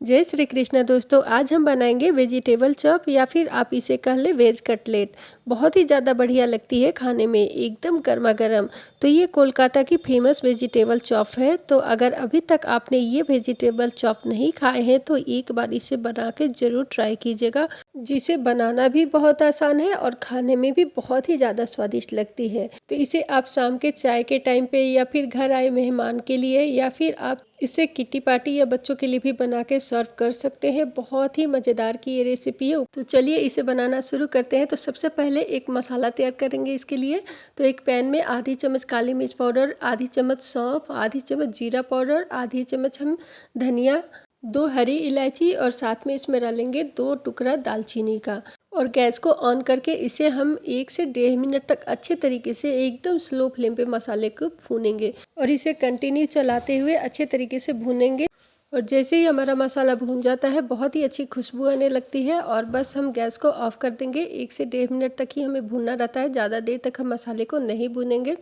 जय श्री कृष्ण दोस्तों। आज हम बनाएंगे वेजिटेबल चॉप या फिर आप इसे कह ले वेज कटलेट। बहुत ही ज़्यादा बढ़िया लगती है खाने में, एकदम गर्मा गर्म। तो ये कोलकाता की फेमस वेजिटेबल चॉप है। तो अगर अभी तक आपने ये वेजिटेबल चॉप नहीं खाए हैं तो एक बार इसे बना के ज़रूर ट्राई कीजिएगा, जिसे बनाना भी बहुत आसान है और खाने में भी बहुत ही ज़्यादा स्वादिष्ट लगती है। तो इसे आप शाम के चाय के टाइम पे या फिर घर आए मेहमान के लिए या फिर आप इसे किटी पार्टी या बच्चों के लिए भी बना के सर्व कर सकते हैं। बहुत ही मज़ेदार की ये रेसिपी है। तो चलिए इसे बनाना शुरू करते हैं। तो सबसे पहले एक मसाला तैयार करेंगे इसके लिए। तो एक पैन में आधी चम्मच काली मिर्च पाउडर, आधी चम्मच सौंफ, आधी चम्मच जीरा पाउडर, आधी चम्मच हम धनिया, 2 हरी इलायची और साथ में इसमें डालेंगे 2 टुकड़ा दालचीनी का। और गैस को ऑन करके इसे हम 1 से 1.5 मिनट तक अच्छे तरीके से एकदम स्लो फ्लेम पे मसाले को भूनेंगे और इसे कंटिन्यू चलाते हुए अच्छे तरीके से भूनेंगे। और जैसे ही हमारा मसाला भून जाता है बहुत ही अच्छी खुशबू आने लगती है और बस हम गैस को ऑफ कर देंगे। 1 से 1.5 मिनट तक ही हमें भूनना रहता है, ज़्यादा देर तक हम मसाले को नहीं भूनेंगे।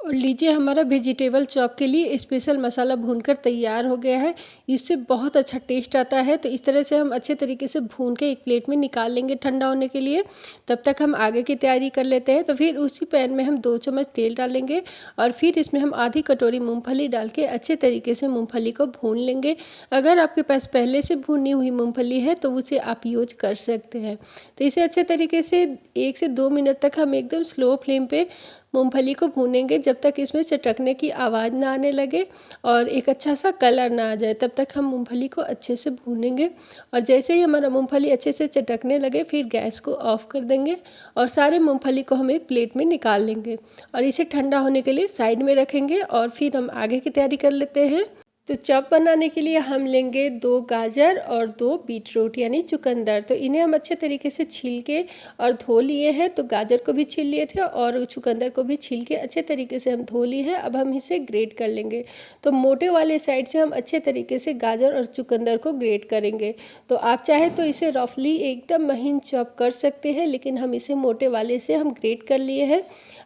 और लीजिए हमारा वेजिटेबल चॉप के लिए स्पेशल मसाला भूनकर तैयार हो गया है। इससे बहुत अच्छा टेस्ट आता है। तो इस तरह से हम अच्छे तरीके से भून के एक प्लेट में निकाल लेंगे ठंडा होने के लिए। तब तक हम आगे की तैयारी कर लेते हैं। तो फिर उसी पैन में हम 2 चम्मच तेल डालेंगे और फिर इसमें हम आधी कटोरी मूंगफली डाल के अच्छे तरीके से मूंगफली को भून लेंगे। अगर आपके पास पहले से भुनी हुई मूंगफली है तो उसे आप यूज कर सकते हैं। तो इसे अच्छे तरीके से 1 से 2 मिनट तक हम एकदम स्लो फ्लेम पे मूंगफली को भूनेंगे जब तक इसमें चटकने की आवाज़ ना आने लगे और एक अच्छा सा कलर ना आ जाए। तब तक हम मूंगफली को अच्छे से भूनेंगे। और जैसे ही हमारा मूंगफली अच्छे से चटकने लगे फिर गैस को ऑफ कर देंगे और सारे मूंगफली को हम एक प्लेट में निकाल लेंगे और इसे ठंडा होने के लिए साइड में रखेंगे। और फिर हम आगे की तैयारी कर लेते हैं। तो चॉप बनाने के लिए हम लेंगे 2 गाजर और 2 बीटरूट यानी चुकंदर। तो इन्हें हम अच्छे तरीके से छील के और धो लिए हैं। तो गाजर को भी छील लिए थे और चुकंदर को भी छील के अच्छे तरीके से हम धो लिए हैं। अब हम इसे ग्रेट कर लेंगे। तो मोटे वाले साइड से हम अच्छे तरीके से गाजर और चुकंदर को ग्रेट करेंगे। तो आप चाहे तो इसे रफली एकदम महीन चॉप कर सकते हैं, लेकिन हम इसे मोटे वाले से हम ग्रेट कर लिए हैं।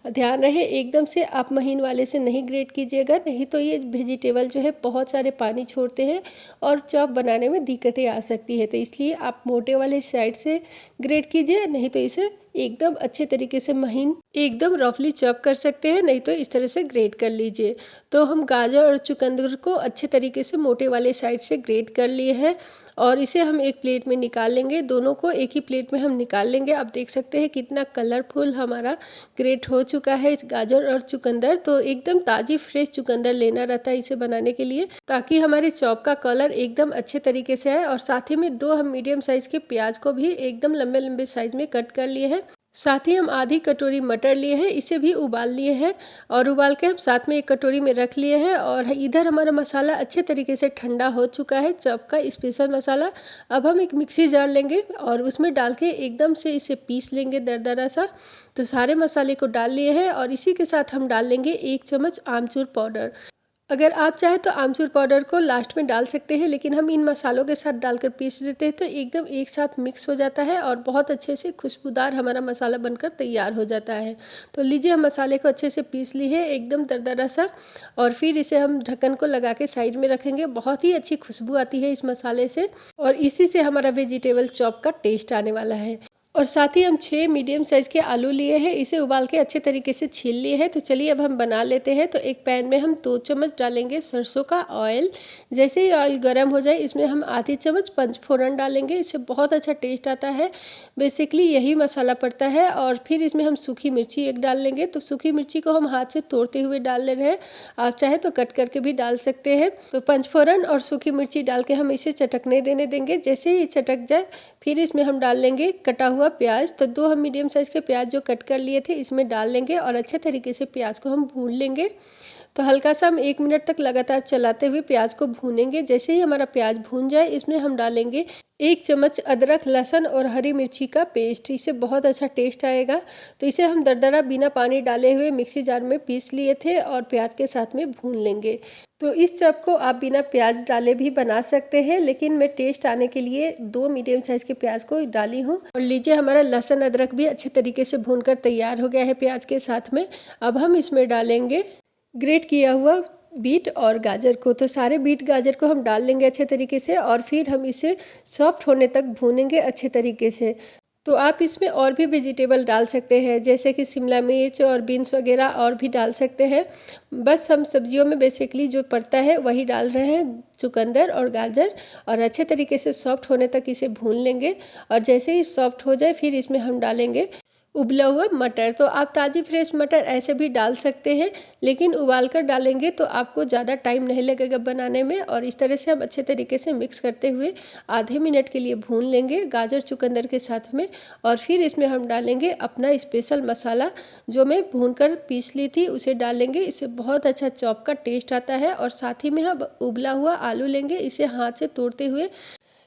ध्यान रहे एकदम से आप महीन वाले से नहीं ग्रेट कीजिएगा, नहीं तो ये वेजिटेबल जो है बहुत सारे पानी छोड़ते हैं और चॉप बनाने में दिक्कतें आ सकती है। तो इसलिए आप मोटे वाले साइड से ग्रेट कीजिए, नहीं तो इसे एकदम अच्छे तरीके से महीन एकदम रफली चॉप कर सकते हैं, नहीं तो इस तरह से ग्रेट कर लीजिए। तो हम गाजर और चुकंदर को अच्छे तरीके से मोटे वाले साइड से ग्रेट कर लिए हैं और इसे हम एक प्लेट में निकाल लेंगे। दोनों को एक ही प्लेट में हम निकाल लेंगे। आप देख सकते हैं कितना कलरफुल हमारा ग्रेट हो चुका है इस गाजर और चुकंदर। तो एकदम ताज़ी फ्रेश चुकंदर लेना रहता है इसे बनाने के लिए, ताकि हमारे चॉप का कलर एकदम अच्छे तरीके से आए। और साथ ही में 2 हम मीडियम साइज के प्याज को भी एकदम लंबे लंबे साइज में कट कर लिए हैं। साथ ही हम आधी कटोरी मटर लिए हैं, इसे भी उबाल लिए हैं और उबाल के हम साथ में एक कटोरी में रख लिए हैं। और इधर हमारा मसाला अच्छे तरीके से ठंडा हो चुका है, चॉप का स्पेशल मसाला। अब हम एक मिक्सी जार लेंगे और उसमें डाल के एकदम से इसे पीस लेंगे दरदरा सा। तो सारे मसाले को डाल लिए हैं और इसी के साथ हम डाल लेंगे 1 चम्मच आमचूर पाउडर। अगर आप चाहें तो आमचूर पाउडर को लास्ट में डाल सकते हैं, लेकिन हम इन मसालों के साथ डालकर पीस देते हैं तो एकदम एक साथ मिक्स हो जाता है और बहुत अच्छे से खुशबूदार हमारा मसाला बनकर तैयार हो जाता है। तो लीजिए हम मसाले को अच्छे से पीस ली है एकदम दरदरा सा और फिर इसे हम ढक्कन को लगा के साइड में रखेंगे। बहुत ही अच्छी खुशबू आती है इस मसाले से और इसी से हमारा वेजिटेबल चॉप का टेस्ट आने वाला है। और साथ ही हम 6 मीडियम साइज के आलू लिए हैं, इसे उबाल के अच्छे तरीके से छील लिए हैं। तो चलिए अब हम बना लेते हैं। तो एक पैन में हम 2 चम्मच डालेंगे सरसों का ऑयल। जैसे ही ऑयल गर्म हो जाए इसमें हम आधी चम्मच पंचफोरन डालेंगे, इससे बहुत अच्छा टेस्ट आता है। बेसिकली यही मसाला पड़ता है। और फिर इसमें हम सूखी मिर्ची एक डाल लेंगे। तो सूखी मिर्ची को हम हाथ से तोड़ते हुए डाल ले रहे हैं, आप चाहे तो कट करके भी डाल सकते हैं। तो पंचफोरन और सूखी मिर्ची डाल के हम इसे चटकने देने देंगे। जैसे ही चटक जाए फिर इसमें हम डाल लेंगे कटा हुआ प्याज। तो 2 हम मीडियम साइज के प्याज जो कट कर लिए थे इसमें डाल लेंगे और अच्छे तरीके से प्याज को हम भून लेंगे। तो हल्का सा हम 1 मिनट तक लगातार चलाते हुए प्याज को भूनेंगे। जैसे ही हमारा प्याज भून जाए इसमें हम डालेंगे 1 चम्मच अदरक, लहसुन और हरी मिर्ची का पेस्ट, इससे बहुत अच्छा टेस्ट आएगा। तो इसे हम दरदरा बिना पानी डाले हुए मिक्सी जार में पीस लिए थे और प्याज के साथ में भून लेंगे। तो इस चॉप को आप बिना प्याज डाले भी बना सकते हैं, लेकिन मैं टेस्ट आने के लिए 2 मीडियम साइज के प्याज को डाली हूँ। और लीजिए हमारा लहसुन अदरक भी अच्छे तरीके से भूनकर तैयार हो गया है प्याज के साथ में। अब हम इसमें डालेंगे ग्रेट किया हुआ बीट और गाजर को। तो सारे बीट गाजर को हम डाल लेंगे अच्छे तरीके से और फिर हम इसे सॉफ्ट होने तक भूनेंगे अच्छे तरीके से। तो आप इसमें और भी वेजिटेबल डाल सकते हैं, जैसे कि शिमला मिर्च और बीन्स वगैरह और भी डाल सकते हैं। बस हम सब्जियों में बेसिकली जो पड़ता है वही डाल रहे हैं, चुकंदर और गाजर। और अच्छे तरीके से सॉफ्ट होने तक इसे भून लेंगे। और जैसे ही सॉफ्ट हो जाए फिर इसमें हम डालेंगे उबला हुआ मटर। तो आप ताज़ी फ्रेश मटर ऐसे भी डाल सकते हैं, लेकिन उबाल कर डालेंगे तो आपको ज़्यादा टाइम नहीं लगेगा बनाने में। और इस तरह से हम अच्छे तरीके से मिक्स करते हुए आधे मिनट के लिए भून लेंगे गाजर चुकंदर के साथ में। और फिर इसमें हम डालेंगे अपना स्पेशल मसाला, जो मैं भून कर पीस ली थी उसे डालेंगे। इससे बहुत अच्छा चॉप का टेस्ट आता है। और साथ ही में हम उबला हुआ आलू लेंगे, इसे हाथ से तोड़ते हुए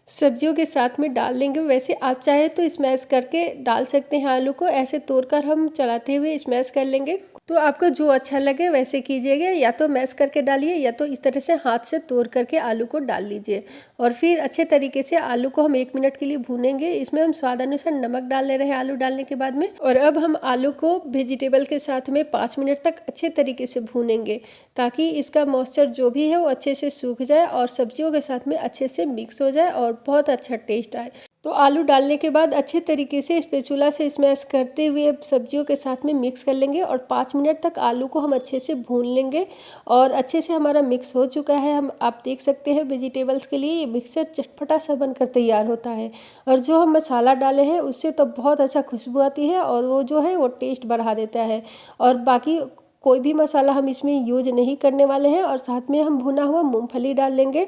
सब्जियों के साथ में डाल लेंगे। वैसे आप चाहे तो स्मैश करके डाल सकते हैं आलू को, ऐसे तोड़कर हम चलाते हुए स्मैश कर लेंगे। तो आपको जो अच्छा लगे वैसे कीजिएगा, या तो मैश करके डालिए या तो इस तरह से हाथ से तोड़ करके आलू को डाल लीजिए। और फिर अच्छे तरीके से आलू को हम 1 मिनट के लिए भूनेंगे। इसमें हम स्वाद अनुसार नमक डाल ले रहे हैं आलू डालने के बाद में। और अब हम आलू को वेजिटेबल के साथ में 5 मिनट तक अच्छे तरीके से भूनेंगे, ताकि इसका मॉइस्चर जो भी है वो अच्छे से सूख जाए और सब्जियों के साथ में अच्छे से मिक्स हो जाए और बहुत अच्छा टेस्ट आए। तो आलू डालने के बाद अच्छे तरीके से स्पैचुला से स्मैश करते हुए सब्जियों के साथ में मिक्स कर लेंगे। और 5 मिनट तक आलू को हम अच्छे से भून लेंगे। और अच्छे से हमारा मिक्स हो चुका है। हम आप देख सकते हैं वेजिटेबल्स के लिए ये मिक्सचर चटपटा सा बनकर तैयार होता है। और जो हम मसाला डाले हैं उससे तो बहुत अच्छा खुशबू आती है और वो जो है वो टेस्ट बढ़ा देता है। और बाकी कोई भी मसाला हम इसमें यूज नहीं करने वाले हैं। और साथ में हम भुना हुआ मूंगफली डाल लेंगे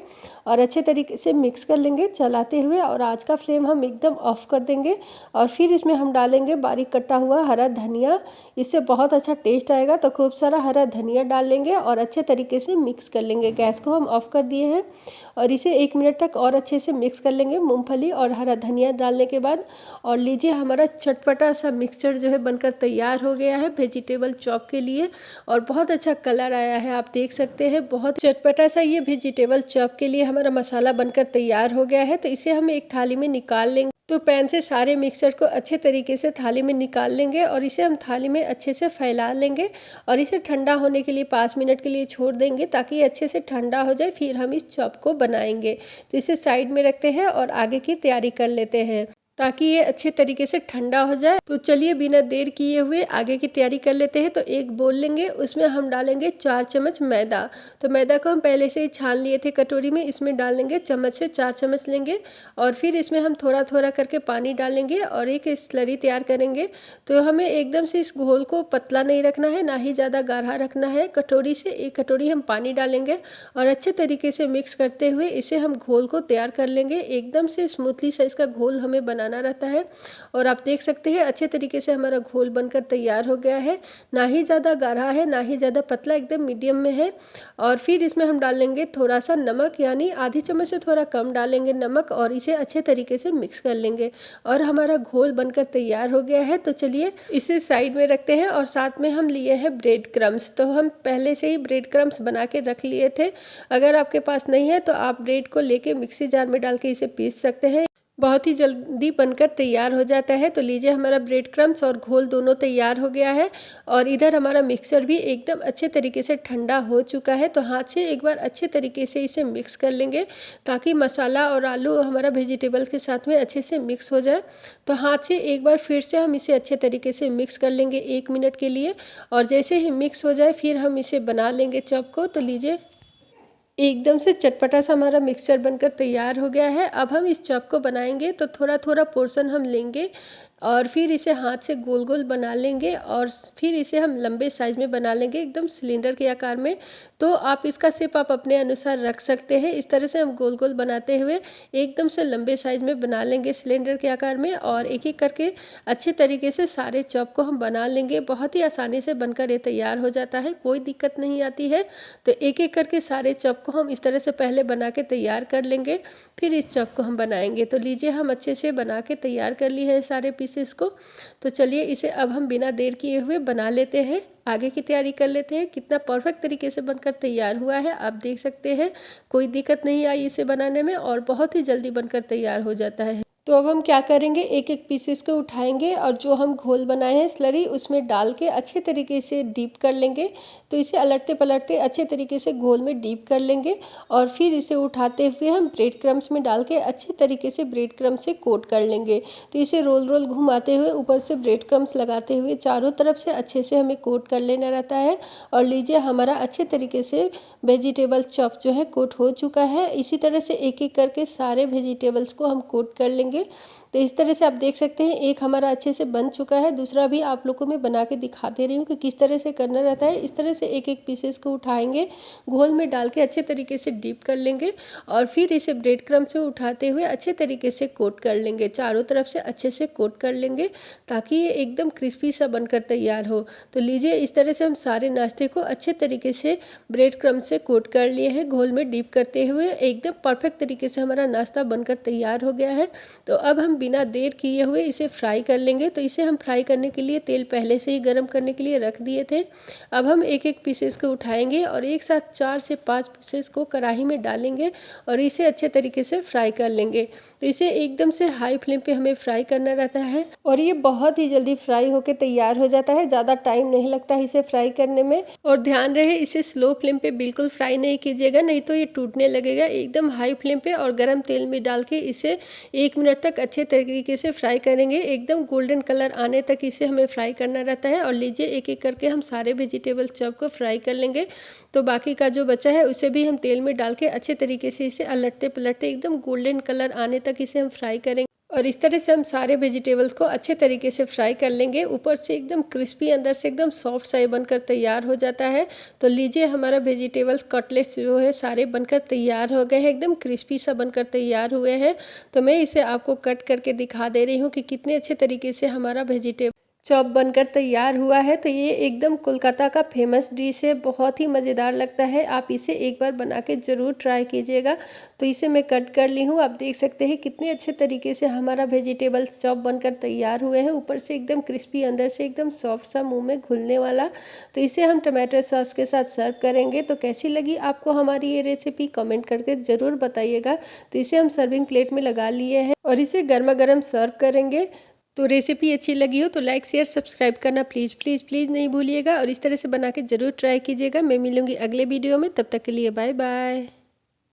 और अच्छे तरीके से मिक्स कर लेंगे चलाते हुए। और आँच का फ्लेम हम एकदम ऑफ कर देंगे। और फिर इसमें हम डालेंगे बारीक कटा हुआ हरा धनिया, इससे बहुत अच्छा टेस्ट आएगा। तो खूब सारा हरा धनिया डाल लेंगे और अच्छे तरीके से मिक्स कर लेंगे। गैस को हम ऑफ कर दिए हैं और इसे 1 मिनट तक और अच्छे से मिक्स कर लेंगे मूंगफली और हरा धनिया डालने के बाद। और लीजिए हमारा चटपटा सा मिक्सचर जो है बनकर तैयार हो गया है वेजिटेबल चॉप के लिए। और बहुत अच्छा कलर आया है, आप देख सकते हैं। बहुत चटपटा सा ये वेजिटेबल चॉप के लिए हमारा मसाला बनकर तैयार हो गया है। तो इसे हम एक थाली में निकाल लेंगे। तो पैन से सारे मिक्सचर को अच्छे तरीके से थाली में निकाल लेंगे और इसे हम थाली में अच्छे से फैला लेंगे। और इसे ठंडा होने के लिए 5 मिनट के लिए छोड़ देंगे, ताकि ये अच्छे से ठंडा हो जाए। फिर हम इस चॉप को बनाएंगे। तो इसे साइड में रखते हैं और आगे की तैयारी कर लेते हैं, ताकि ये अच्छे तरीके से ठंडा हो जाए। तो चलिए बिना देर किए हुए आगे की तैयारी कर लेते हैं। तो एक बोल लेंगे, उसमें हम डालेंगे 4 चम्मच मैदा। तो मैदा को हम पहले से ही छान लिए थे कटोरी में, इसमें डालेंगे चम्मच से 4 चम्मच लेंगे। और फिर इसमें हम थोड़ा थोड़ा करके पानी डालेंगे और एक स्लरी तैयार करेंगे। तो हमें एकदम से इस घोल को पतला नहीं रखना है, ना ही ज़्यादा गाढ़ा रखना है। कटोरी से 1 कटोरी हम पानी डालेंगे और अच्छे तरीके से मिक्स करते हुए इसे हम घोल को तैयार कर लेंगे। एकदम से स्मूथली सा इसका घोल हमें बनाना रहता है। और आप देख सकते हैं अच्छे तरीके से हमारा घोल बनकर तैयार हो गया है। ना ही ज़्यादा गाढ़ा है ना ही ज़्यादा पतला, एकदम मीडियम में है। और फिर इसमें हम डालेंगे थोड़ा सा नमक, यानी आधी चम्मच से थोड़ा कम डालेंगे नमक। और इसे अच्छे तरीके से मिक्स कर लेंगे और हमारा घोल बनकर तैयार हो गया है। तो चलिए इसे साइड में रखते हैं। और साथ में हम लिए हैं ब्रेड क्रम्स। तो हम पहले से ही ब्रेड क्रम्स बना के रख लिए थे। अगर आपके पास नहीं है तो आप ब्रेड को लेके मिक्सी जार में डाल के इसे पीस सकते हैं, बहुत ही जल्दी बनकर तैयार हो जाता है। तो लीजिए हमारा ब्रेड क्रम्स और घोल दोनों तैयार हो गया है। और इधर हमारा मिक्सचर भी एकदम अच्छे तरीके से ठंडा हो चुका है। तो हाथ से एक बार अच्छे तरीके से इसे मिक्स कर लेंगे, ताकि मसाला और आलू हमारा वेजिटेबल के साथ में अच्छे से मिक्स हो जाए। तो हाथ से एक बार फिर से हम इसे अच्छे तरीके से मिक्स कर लेंगे 1 मिनट के लिए। और जैसे ही मिक्स हो जाए फिर हम इसे बना लेंगे चॉप को। तो लीजिए एकदम से चटपटा सा हमारा मिक्सचर बनकर तैयार हो गया है। अब हम इस चॉप को बनाएंगे। तो थोड़ा थोड़ा पोर्शन हम लेंगे और फिर इसे हाथ से गोल गोल बना लेंगे। और फिर इसे हम लंबे साइज में बना लेंगे, एकदम सिलेंडर के आकार में। तो आप इसका शेप आप अपने अनुसार रख सकते हैं। इस तरह से हम गोल गोल बनाते हुए एकदम से लंबे साइज में बना लेंगे सिलेंडर के आकार में। और एक एक करके अच्छे तरीके से सारे चॉप को हम बना लेंगे। बहुत ही आसानी से बनकर ये तैयार हो जाता है, कोई दिक्कत नहीं आती है। तो एक एक करके सारे चॉप को हम इस तरह से पहले बना के तैयार कर लेंगे, फिर इस चॉप को हम बनाएंगे। तो लीजिए हम अच्छे से बना के तैयार कर लिए हैं सारे पीसेस को। तो चलिए इसे अब हम बिना देर किए हुए बना लेते हैं, आगे की तैयारी कर लेते हैं। कितना परफेक्ट तरीके से बनकर तैयार हुआ है, आप देख सकते हैं। कोई दिक्कत नहीं आई इसे बनाने में और बहुत ही जल्दी बनकर तैयार हो जाता है। तो अब हम क्या करेंगे, एक एक पीसेस को उठाएंगे और जो हम घोल बनाए हैं स्लरी उसमें डाल के अच्छे तरीके से डीप कर लेंगे। तो इसे अलटते पलटते अच्छे तरीके से घोल में डीप कर लेंगे और फिर इसे उठाते हुए हम ब्रेड क्रम्स में डाल के अच्छे तरीके से ब्रेड क्रम्स से कोट कर लेंगे। तो इसे रोल रोल घुमाते हुए ऊपर से ब्रेड क्रम्स लगाते हुए चारों तरफ से अच्छे से हमें कोट कर लेना रहता है। और लीजिए हमारा अच्छे तरीके से वेजिटेबल चॉप जो है कोट हो चुका है। इसी तरह से एक एक करके सारे वेजिटेबल्स को हम कोट कर लेंगे। तो इस तरह से आप देख सकते हैं एक हमारा अच्छे से बन चुका है, दूसरा भी आप लोग को मैं बना के दिखा दे रही हूँ कि किस तरह से करना रहता है। इस तरह से एक एक पीसेस को उठाएंगे, घोल में डाल के अच्छे तरीके से डीप कर लेंगे और फिर इसे ब्रेड क्रम्ब से उठाते हुए अच्छे तरीके से कोट कर लेंगे, चारों तरफ से अच्छे से कोट कर लेंगे ताकि ये एकदम क्रिस्पी सा बनकर तैयार हो। तो लीजिए इस तरह से हम सारे नाश्ते को अच्छे तरीके से ब्रेड क्रम्ब से कोट कर लिए हैं, घोल में डीप करते हुए एकदम परफेक्ट तरीके से हमारा नाश्ता बनकर तैयार हो गया है। तो अब हम बिना देर किए हुए इसे फ्राई कर लेंगे। तो इसे हम फ्राई करने के लिए तेल पहले से ही गर्म करने के लिए रख दिए थे। अब हम एक एक पीसेस को उठाएंगे और एक साथ 4 से 5 पीसेस को कढ़ाई में डालेंगे और इसे अच्छे तरीके से फ्राई कर लेंगे। तो इसे एकदम से हाई फ्लेम पे हमें फ्राई करना रहता है और ये बहुत ही जल्दी फ्राई होकर तैयार हो जाता है, ज़्यादा टाइम नहीं लगता है इसे फ्राई करने में। और ध्यान रहे इसे स्लो फ्लेम पे बिल्कुल फ्राई नहीं कीजिएगा, नहीं तो ये टूटने लगेगा। एकदम हाई फ्लेम पे और गर्म तेल में डाल के इसे 1 मिनट तक अच्छे तरीके से फ्राई करेंगे। एकदम गोल्डन कलर आने तक इसे हमें फ्राई करना रहता है। और लीजिए एक एक करके हम सारे वेजिटेबल चॉप को फ्राई कर लेंगे। तो बाकी का जो बचा है उसे भी हम तेल में डाल के अच्छे तरीके से इसे अलटते पलटते एकदम गोल्डन कलर आने तक इसे हम फ्राई करेंगे। और इस तरह से हम सारे वेजिटेबल्स को अच्छे तरीके से फ्राई कर लेंगे, ऊपर से एकदम क्रिस्पी अंदर से एकदम सॉफ्ट सा बनकर तैयार हो जाता है। तो लीजिए हमारा वेजिटेबल्स कटलेट्स जो है सारे बनकर तैयार हो गए हैं, एकदम क्रिस्पी सा बनकर तैयार हुए हैं। तो मैं इसे आपको कट करके दिखा दे रही हूँ कि कितने अच्छे तरीके से हमारा वेजिटेबल चॉप बनकर तैयार हुआ है। तो ये एकदम कोलकाता का फेमस डिश है, बहुत ही मज़ेदार लगता है। आप इसे एक बार बना के ज़रूर ट्राई कीजिएगा। तो इसे मैं कट कर ली हूँ, आप देख सकते हैं कितने अच्छे तरीके से हमारा वेजिटेबल चॉप बनकर तैयार हुए हैं, ऊपर से एकदम क्रिस्पी अंदर से एकदम सॉफ्ट सा मुंह में घुलने वाला। तो इसे हम टमाटो सॉस के साथ सर्व करेंगे। तो कैसी लगी आपको हमारी ये रेसिपी कमेंट करके ज़रूर बताइएगा। तो इसे हम सर्विंग प्लेट में लगा लिए हैं और इसे गर्मा गर्म सर्व करेंगे। तो रेसिपी अच्छी लगी हो तो लाइक शेयर सब्सक्राइब करना प्लीज़ प्लीज़ प्लीज़ नहीं भूलिएगा और इस तरह से बना के ज़रूर ट्राई कीजिएगा। मैं मिलूंगी अगले वीडियो में, तब तक के लिए बाय बाय।